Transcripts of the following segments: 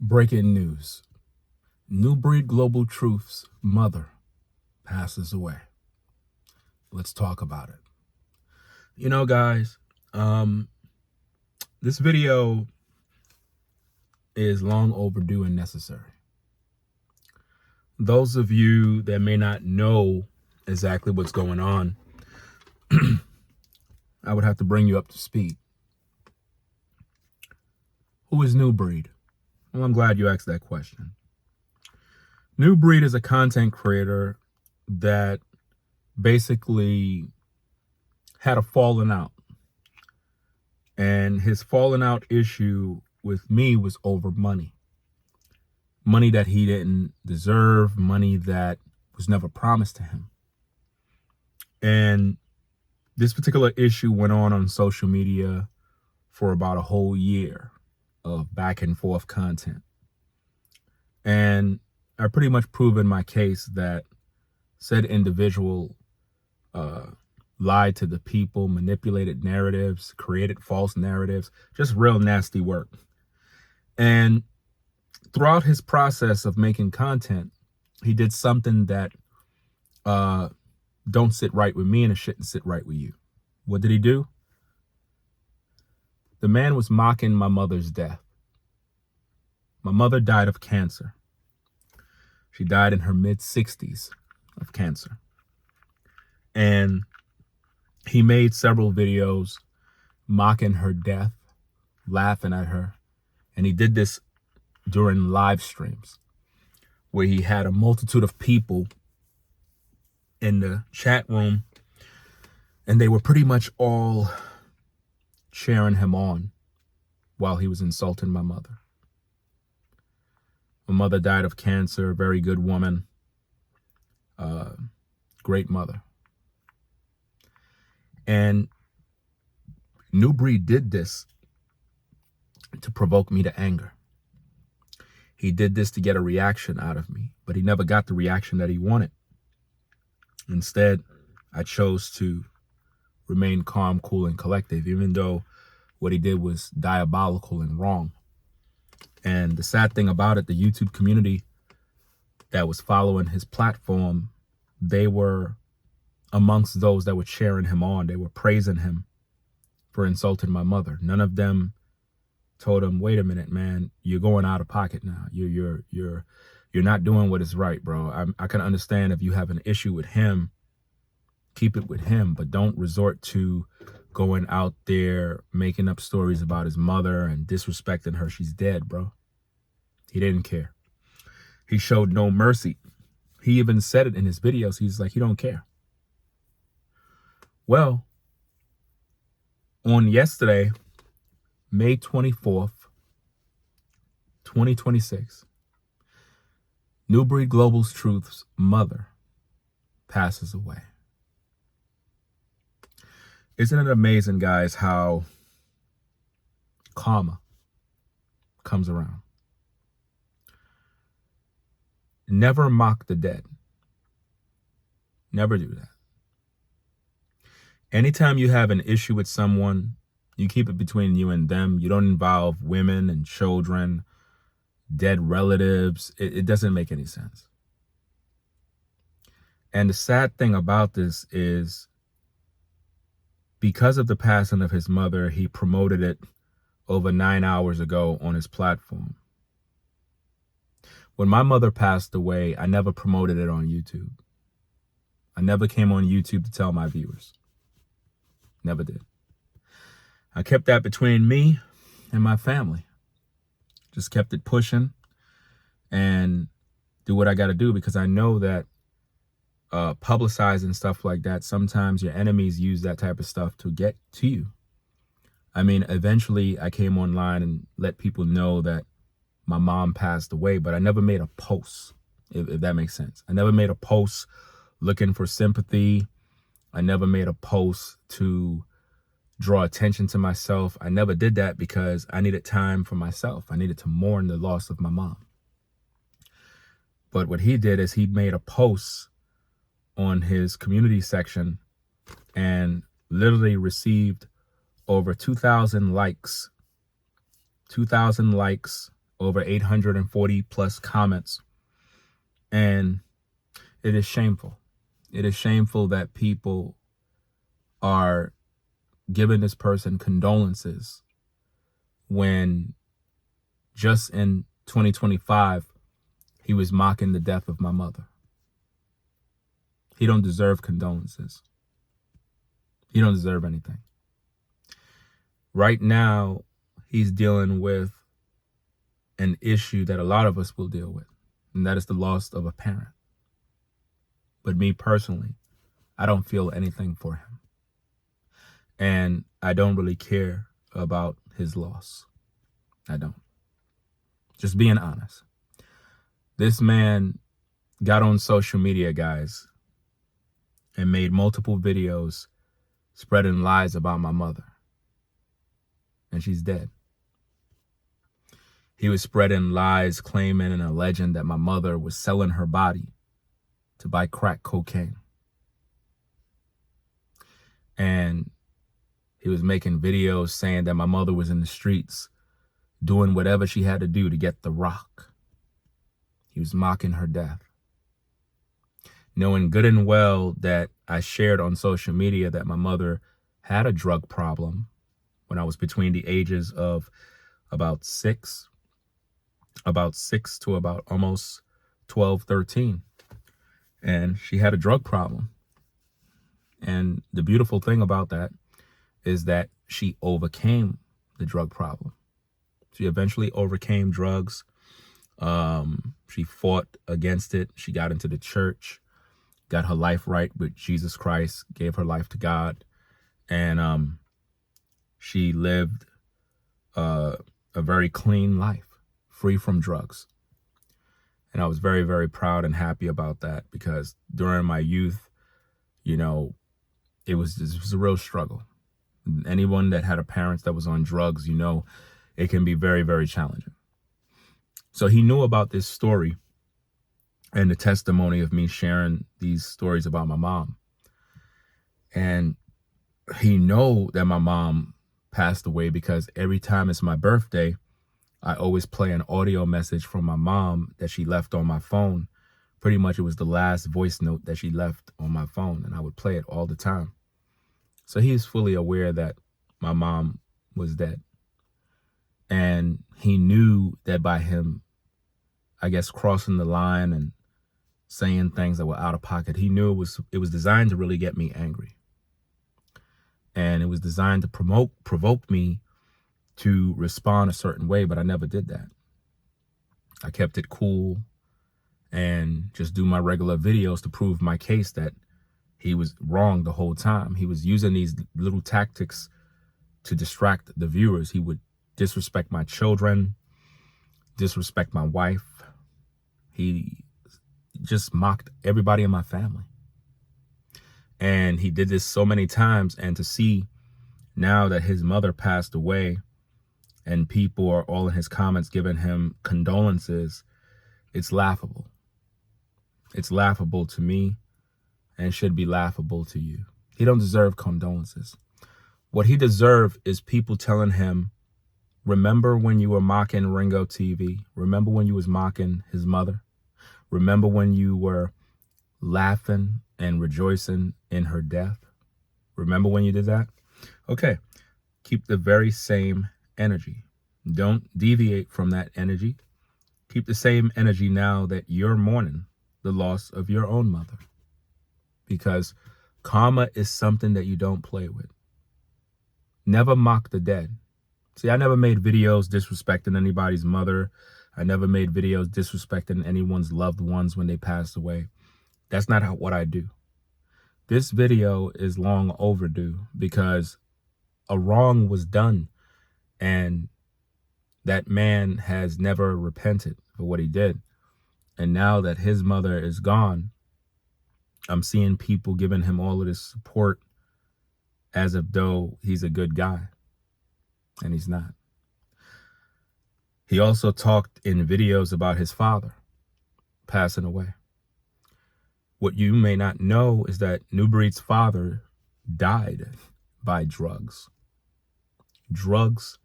Breaking news. Nubreed Global Truth's mother passes away. Let's talk about it. You know, guys, this video is long overdue and necessary. Those of you that may not know exactly what's going on, I would have to bring you up to speed. Who is Nubreed? Well, I'm glad you asked that question. Nubreed is a content creator that basically had a falling out. And his falling out issue with me was over money. Money that he didn't deserve, money that was never promised to him. And this particular issue went on social media for about a whole year of back and forth content. And I pretty much proven my case that said individual lied to the people, manipulated narratives, created false narratives, just real nasty work. And throughout his process of making content, he did something that don't sit right with me, and it shouldn't sit right with you. What did he do? The man was mocking my mother's death. My mother died of cancer. She died in her mid-60s of cancer. And he made several videos mocking her death, laughing at her. And he did this during live streams where he had a multitude of people in the chat room, and they were pretty much all cheering him on while he was insulting my mother. My mother died of cancer, very good woman, great mother. And Nubreed did this to provoke me to anger. He did this to get a reaction out of me, but he never got the reaction that he wanted. Instead, I chose to remain calm, cool, and collective, even though what he did was diabolical and wrong. And the sad thing about it, the YouTube community that was following his platform, they were amongst those that were cheering him on. They were praising him for insulting my mother. None of them told him, wait a minute, man, you're going out of pocket now. You're not doing what is right, bro. I can understand if you have an issue with him, keep it with him, but don't resort to going out there making up stories about his mother and disrespecting her. She's dead, bro. He didn't care. He showed no mercy. He even said it in his videos. He's like, he don't care. Well, on yesterday, May 24th, 2026, Nubreed Global Truth's mother passes away. Isn't it amazing, guys, how karma comes around? Never mock the dead. Never do that. Anytime you have an issue with someone, you keep it between you and them. You don't involve women and children, dead relatives. It doesn't make any sense. And the sad thing about this is, because of the passing of his mother, he promoted it over 9 hours ago on his platform. When my mother passed away, I never promoted it on YouTube. I never came on YouTube to tell my viewers. Never did. I kept that between me and my family. Just kept it pushing and do what I got to do, because I know that publicizing stuff like that, sometimes your enemies use that type of stuff to get to you. I mean, eventually I came online and let people know that my mom passed away, but I never made a post, if that makes sense. I never made a post looking for sympathy. I never made a post to draw attention to myself. I never did that because I needed time for myself. I needed to mourn the loss of my mom. But what he did is he made a post on his community section and literally received over 2,000 likes. 2,000 likes over 840 plus comments. And it is shameful. It is shameful that people are giving this person condolences when just in 2025, he was mocking the death of my mother. He don't deserve condolences. He don't deserve anything. Right now, he's dealing with an issue that a lot of us will deal with, and that is the loss of a parent. But me personally, I don't feel anything for him. And I don't really care about his loss. I don't. Just being honest. This man got on social media, guys, and made multiple videos spreading lies about my mother. And she's dead. He was spreading lies, claiming and alleging that my mother was selling her body to buy crack cocaine. And he was making videos saying that my mother was in the streets doing whatever she had to do to get the rock. He was mocking her death. Knowing good and well that I shared on social media that my mother had a drug problem when I was between the ages of about 6 to about almost 12, 13. And she had a drug problem. And the beautiful thing about that is that she overcame the drug problem. She eventually overcame drugs. She fought against it. She got into the church, got her life right with Jesus Christ, gave her life to God. And she lived a very clean life, free from drugs. And I was very, very proud and happy about that, because during my youth, you know, it was a real struggle. Anyone that had a parent that was on drugs, you know, it can be very, very challenging. So he knew about this story and the testimony of me sharing these stories about my mom. And he know that my mom passed away because every time it's my birthday, I always play an audio message from my mom that she left on my phone. Pretty much it was the last voice note that she left on my phone, and I would play it all the time. So he's fully aware that my mom was dead. And he knew that by him, I guess, crossing the line and saying things that were out of pocket, he knew it was designed to really get me angry. And it was designed to provoke me to respond a certain way, but I never did that. I kept it cool and just do my regular videos to prove my case that he was wrong the whole time. He was using these little tactics to distract the viewers. He would disrespect my children, disrespect my wife. He just mocked everybody in my family. And he did this so many times. And to see now that his mother passed away and people are all in his comments giving him condolences, it's laughable. It's laughable to me and should be laughable to you. He don't deserve condolences. What he deserves is people telling him, remember when you were mocking Ringo TV? Remember when you was mocking his mother? Remember when you were laughing and rejoicing in her death? Remember when you did that? Okay, keep the very same energy. Don't deviate from that energy. Keep the same energy now that you're mourning the loss of your own mother. Because karma is something that you don't play with. Never mock the dead. See, I never made videos disrespecting anybody's mother. I never made videos disrespecting anyone's loved ones when they passed away. That's not what I do. This video is long overdue because a wrong was done and that man has never repented for what he did. And now that his mother is gone, I'm seeing people giving him all of this support as if though he's a good guy, and he's not. He also talked in videos about his father passing away. What you may not know is that Nubreed's father died by drugs. Drugs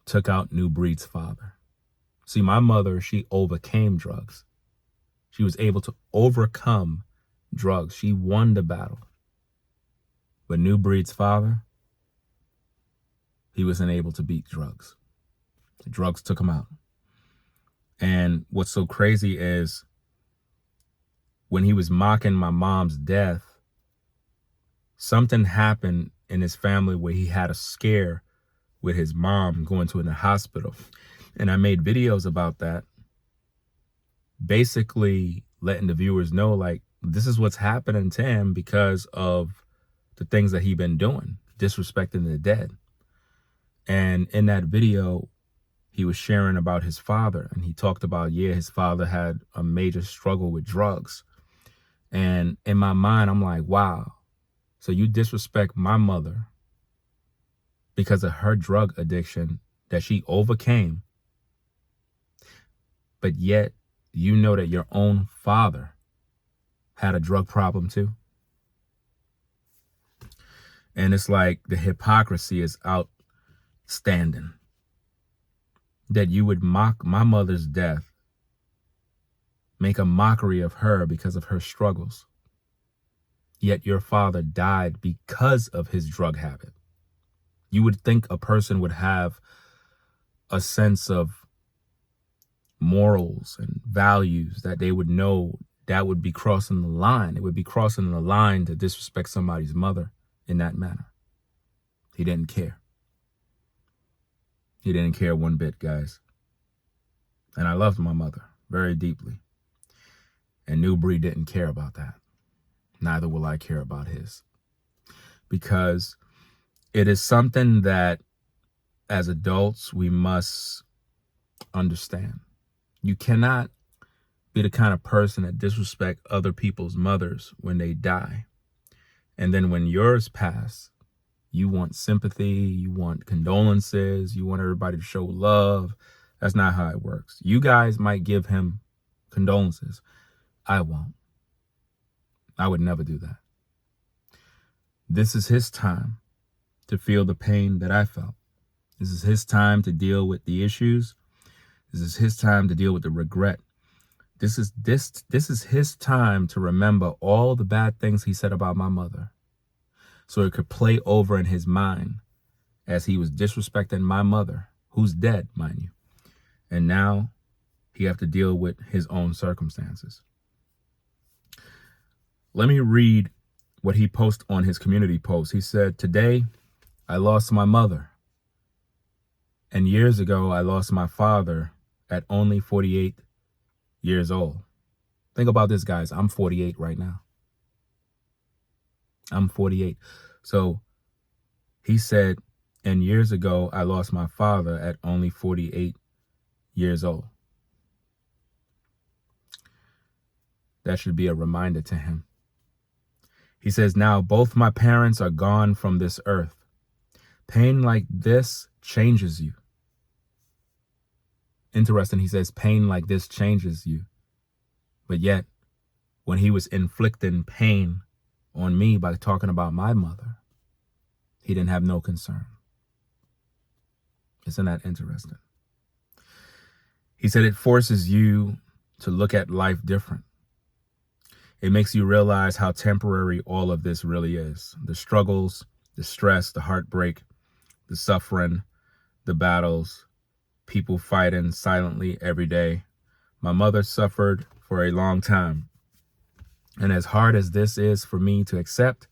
took out Nubreed's father. See, my mother, she overcame drugs. She was able to overcome drugs. She won the battle. But Nubreed's father, he wasn't able to beat drugs. The drugs took him out. And what's so crazy is when he was mocking my mom's death, something happened in his family where he had a scare with his mom going to the hospital. And I made videos about that, basically letting the viewers know, like, this is what's happening to him because of the things that he'd been doing, disrespecting the dead. And in that video, he was sharing about his father, and he talked about, yeah, his father had a major struggle with drugs. And in my mind, I'm like, wow, so you disrespect my mother because of her drug addiction that she overcame, but yet you know that your own father had a drug problem too? And it's like the hypocrisy is outstanding. That you would mock my mother's death, make a mockery of her because of her struggles. Yet your father died because of his drug habit. You would think a person would have a sense of morals and values, that they would know that would be crossing the line. It would be crossing the line to disrespect somebody's mother in that manner. He didn't care. He didn't care one bit, guys. And I loved my mother very deeply. And Nubreed didn't care about that. Neither will I care about his. Because it is something that as adults we must understand. You cannot be the kind of person that disrespect other people's mothers when they die. And then when yours pass, you want sympathy, you want condolences, you want everybody to show love. That's not how it works. You guys might give him condolences. I won't. I would never do that. This is his time to feel the pain that I felt. This is his time to deal with the issues. This is his time to deal with the regret. This is his time to remember all the bad things he said about my mother, so it could play over in his mind as he was disrespecting my mother, who's dead, mind you. And now he have to deal with his own circumstances. Let me read what he posted on his community post. He said, "Today, I lost my mother. And years ago, I lost my father at only 48 years old." Think about this, guys. I'm 48 right now. I'm 48. So he said, and years ago, I lost my father at only 48 years old. That should be a reminder to him. He says, now both my parents are gone from this earth. Pain like this changes you. Interesting, he says, pain like this changes you. But yet, when he was inflicting pain on me by talking about my mother, he didn't have no concern. Isn't that interesting? He said it forces you to look at life different. It makes you realize how temporary all of this really is. The struggles, the stress, the heartbreak, the suffering, the battles, people fighting silently every day. My mother suffered for a long time. And as hard as this is for me to accept,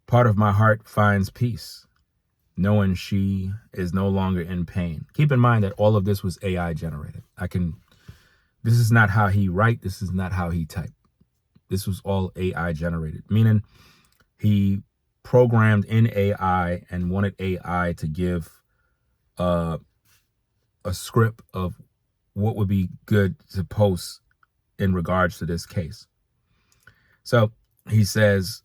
part of my heart finds peace, knowing she is no longer in pain. Keep in mind that all of this was AI generated. This is not how he write. This is not how he type. This was all AI generated, meaning he programmed in AI and wanted AI to give a script of what would be good to post in regards to this case. So he says,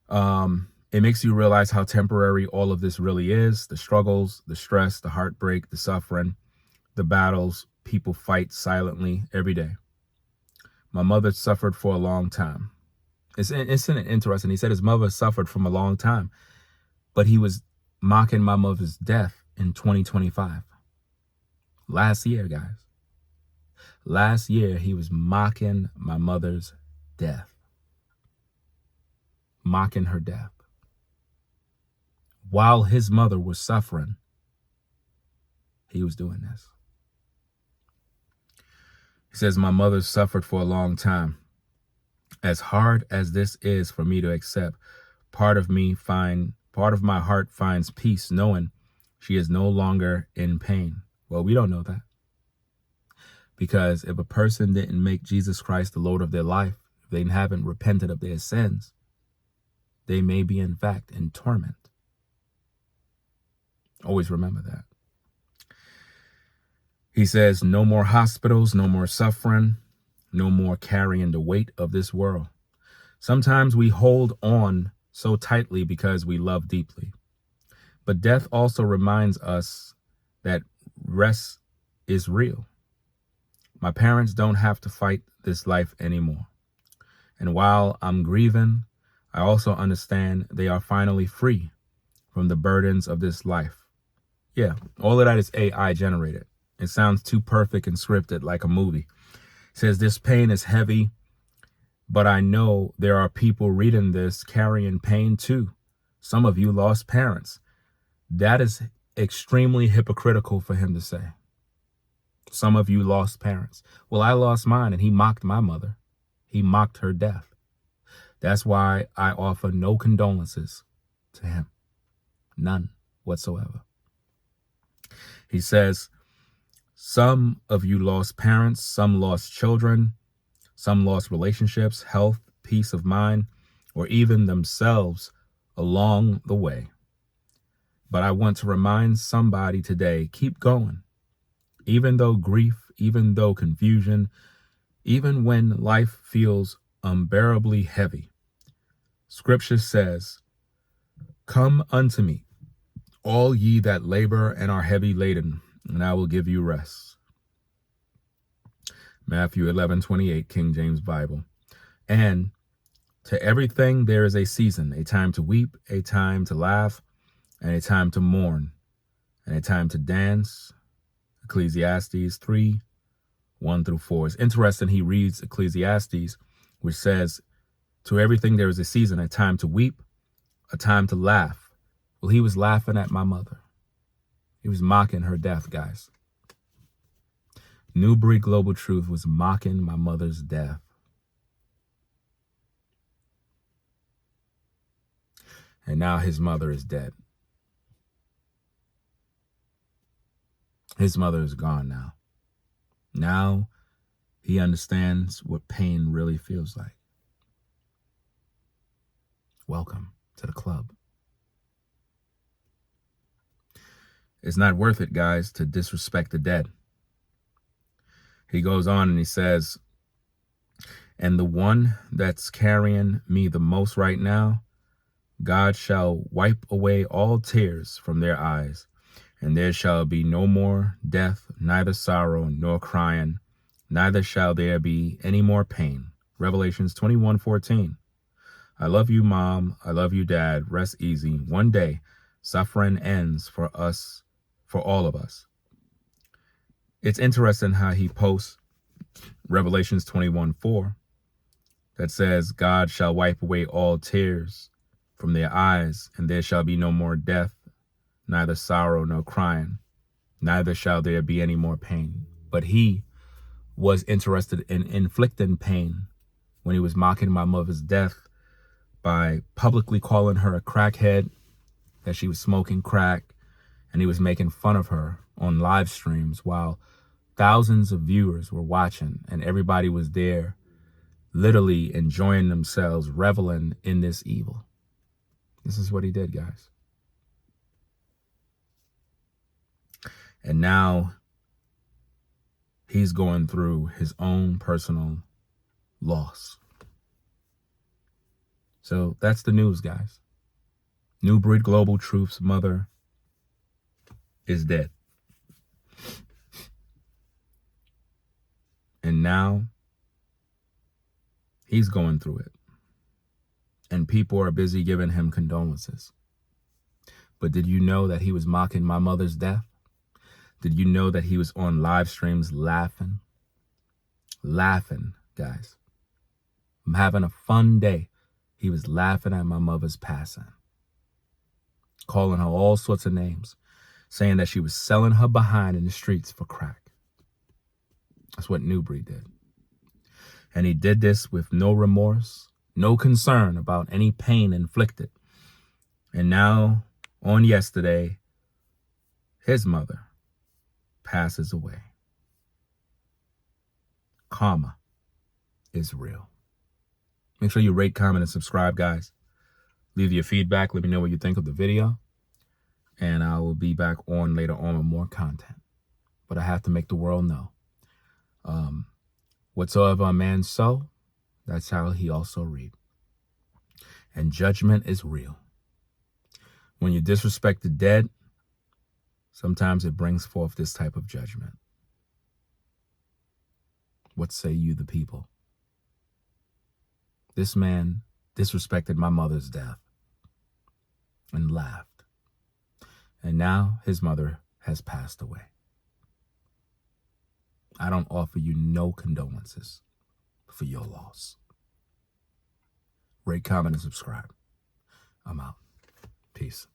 it makes you realize how temporary all of this really is. The struggles, the stress, the heartbreak, the suffering, the battles, people fight silently every day. My mother suffered for a long time. Isn't it interesting? He said his mother suffered from a long time, but he was mocking my mother's death in 2025. Last year, guys. Last year, he was mocking my mother's death. Mocking her death. While his mother was suffering, he was doing this. He says, my mother suffered for a long time. As hard as this is for me to accept, part of my heart finds peace knowing she is no longer in pain. Well, we don't know that. Because if a person didn't make Jesus Christ the Lord of their life, if they haven't repented of their sins, they may be, in fact, in torment. Always remember that. He says, no more hospitals, no more suffering, no more carrying the weight of this world. Sometimes we hold on so tightly because we love deeply. But death also reminds us that rest is real. My parents don't have to fight this life anymore. And while I'm grieving, I also understand they are finally free from the burdens of this life. Yeah, all of that is AI generated. It sounds too perfect and scripted like a movie. It says this pain is heavy, but I know there are people reading this carrying pain too. Some of you lost parents. That is extremely hypocritical for him to say. Some of you lost parents. Well, I lost mine, and he mocked my mother. He mocked her death. That's why I offer no condolences to him. None whatsoever. He says, some of you lost parents, some lost children, some lost relationships, health, peace of mind, or even themselves along the way. But I want to remind somebody today, keep going. Even though grief, even though confusion, even when life feels unbearably heavy. Scripture says, come unto me, all ye that labor and are heavy laden, and I will give you rest. Matthew 11:28, King James Bible. And to everything there is a season, a time to weep, a time to laugh, and a time to mourn, and a time to dance. Ecclesiastes 3:1-4. It's interesting he reads Ecclesiastes, which says, to everything there is a season, a time to weep, a time to laugh. Well, he was laughing at my mother. He was mocking her death, guys. Nubreed Global Truth was mocking my mother's death. And now his mother is dead. His mother is gone now. Now he understands what pain really feels like. Welcome to the club. It's not worth it, guys, to disrespect the dead. He goes on and he says, and the one that's carrying me the most right now, God shall wipe away all tears from their eyes, and there shall be no more death, neither sorrow nor crying, neither shall there be any more pain. Revelations 21:14. I love you, Mom. I love you, Dad. Rest easy. One day, suffering ends for us, for all of us. It's interesting how he posts Revelations 21:4 that says, God shall wipe away all tears from their eyes, and there shall be no more death, neither sorrow nor crying, neither shall there be any more pain. But he was interested in inflicting pain when he was mocking my mother's death by publicly calling her a crackhead, that she was smoking crack, and he was making fun of her on live streams while thousands of viewers were watching, and everybody was there literally enjoying themselves, reveling in this evil. This is what he did, guys. And now he's going through his own personal loss. So that's the news, guys. Nubreed Global Truth's mother is dead. And now he's going through it. And people are busy giving him condolences. But did you know that he was mocking my mother's death? Did you know that he was on live streams laughing? Laughing, guys. I'm having a fun day. He was laughing at my mother's passing, calling her all sorts of names, saying that she was selling her behind in the streets for crack. That's what Nubreed did. And he did this with no remorse, no concern about any pain inflicted. And now, on yesterday, his mother passes away. Karma is real. Make sure you rate, comment, and subscribe, guys. Leave your feedback. Let me know what you think of the video. And I will be back on later on with more content. But I have to make the world know. Whatsoever a man sow, that's how he also reap. And judgment is real. When you disrespect the dead, sometimes it brings forth this type of judgment. What say you, the people? This man disrespected my mother's death and laughed. And now his mother has passed away. I don't offer you no condolences for your loss. Rate, comment, and subscribe. I'm out. Peace.